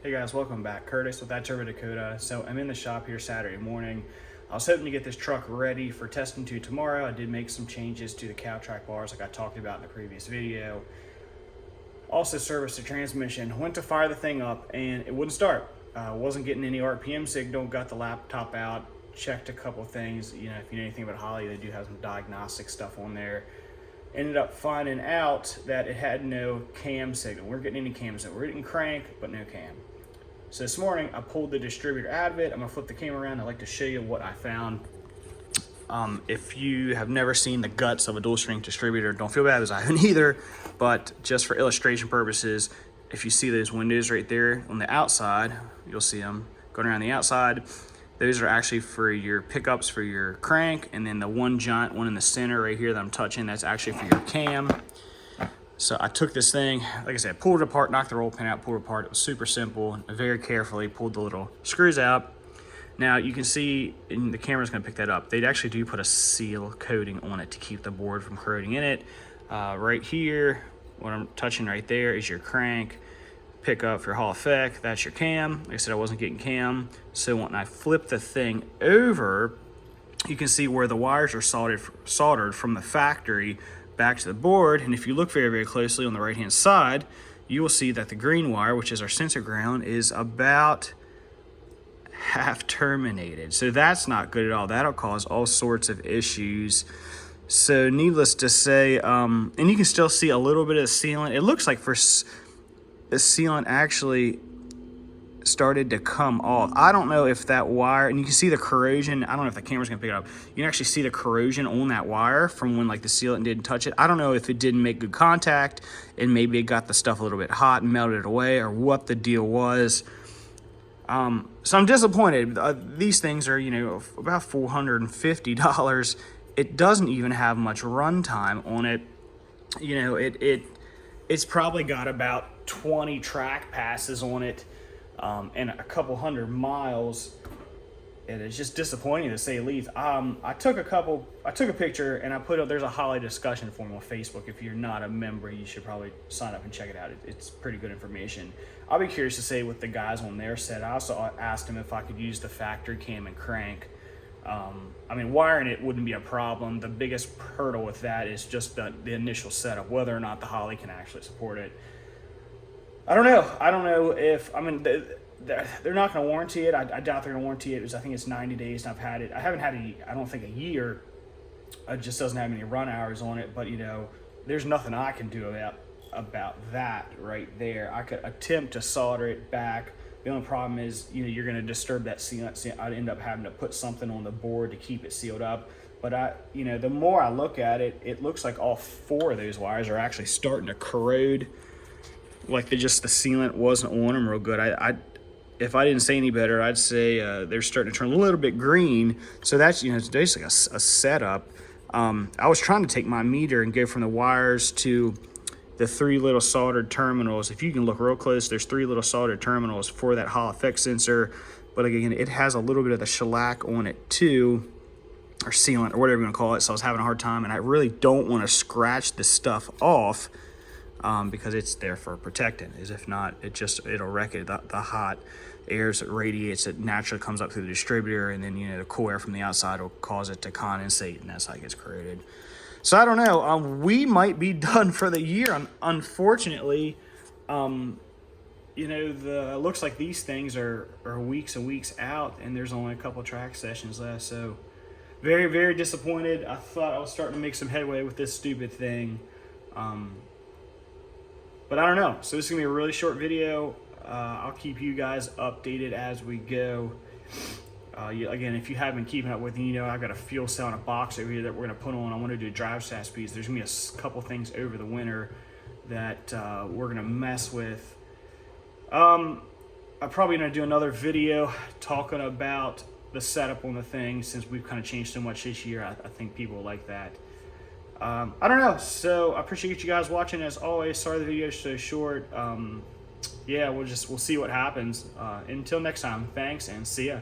Hey guys, welcome back. Curtis with That Turbo Dakota. So I'm in the shop here Saturday morning. I was hoping to get this truck ready for testing to tomorrow. I did make some changes to the cow track bars like I talked about in the previous video. Also serviced the transmission. Went to fire the thing up and it wouldn't start. Wasn't getting any RPM signal, got the laptop out, checked a couple things. You know, if you know anything about Holley, they do have some diagnostic stuff on there. Ended up finding out that it had no cam signal. We weren't getting any cam signal. We're getting crank, but no cam. So this morning I pulled the distributor out of it. I'm gonna flip the camera around. I'd like to show you what I found. If you have never seen the guts of a dual string distributor, don't feel bad as I haven't either, but just for illustration purposes, if you see those windows right there on the outside, you'll see them going around the outside. Those are actually for your pickups for your crank, and then the one giant one in the center right here that I'm touching, that's actually for your cam. So I took this thing, like I said, pulled it apart, knocked the roll pin out, pulled it apart. It was super simple. I very carefully pulled the little screws out. Now you can see, and the camera's gonna pick that up, they actually do put a seal coating on it to keep the board from corroding in it. Right here, what I'm touching right there is your crank. Pickup for Hall effect, that's your cam. Like I said, I wasn't getting cam. So when I flip the thing over, you can see where the wires are soldered from the factory back to the board. And if you look very, very closely on the right hand side, you will see that the green wire, which is our sensor ground, is about half terminated. So that's not good at all. That'll cause all sorts of issues. So needless to say, and you can still see a little bit of the sealant. It looks like the sealant actually started to come off. I don't know if that wire, and you can see the corrosion. I don't know if the camera's gonna pick it up. You can actually see the corrosion on that wire from when like the sealant didn't touch it. I don't know if it didn't make good contact and maybe it got the stuff a little bit hot and melted it away, or what the deal was. So I'm disappointed. These things are, you know, about $450. It doesn't even have much runtime on it. You know, it's probably got about 20 track passes on it. And a couple hundred miles, and it's just disappointing to say the least. I took a picture and I put up, there's a Holley discussion forum on Facebook. If you're not a member, you should probably sign up and check it out. It's pretty good information. I'll be curious to see what the guys on there said. I also asked them if I could use the factory cam and crank. I mean, wiring it wouldn't be a problem. The biggest hurdle with that is just the initial setup, whether or not the Holley can actually support it. I don't know if, I mean, they're not going to warranty it. I doubt they're going to warranty it. I think it's 90 days, and I've had it. I haven't had it, I don't think, a year. It just doesn't have any run hours on it. But, you know, there's nothing I can do about that right there. I could attempt to solder it back. The only problem is, you know, you're going to disturb that sealant. I'd end up having to put something on the board to keep it sealed up. But you know, the more I look at it, it looks like all four of those wires are actually starting to corrode. Like the sealant wasn't on them real good. If I didn't say any better, I'd say they're starting to turn a little bit green. So that's, you know, it's basically a setup. I was trying to take my meter and go from the wires to the three little soldered terminals. If you can look real close, there's three little soldered terminals for that Hall effect sensor. But again, it has a little bit of the shellac on it too, or sealant, or whatever you want to call it. So I was having a hard time, and I really don't want to scratch this stuff off. Because it's there for protecting. As if not, it'll wreck it. The hot air that radiates, it naturally comes up through the distributor, and then, you know, the cool air from the outside will cause it to condensate, and that's how it gets corroded. So I don't know. We might be done for the year. Unfortunately, you know, looks like these things are weeks and weeks out, and there's only a couple track sessions left. So very, very disappointed. I thought I was starting to make some headway with this stupid thing. But I don't know. So this is gonna be a really short video. I'll keep you guys updated as we go. Again, if you haven't been keeping up with me, you know I've got a fuel cell in a box over here that we're gonna put on. I want to do drive shaft speeds. There's gonna be a couple things over the winter that we're gonna mess with. I'm probably gonna do another video talking about the setup on the thing, since we've kind of changed so much this year. I think people will like that. I don't know. So I appreciate you guys watching as always. Sorry the video is so short. Yeah, we'll see what happens. Until next time, thanks and see ya.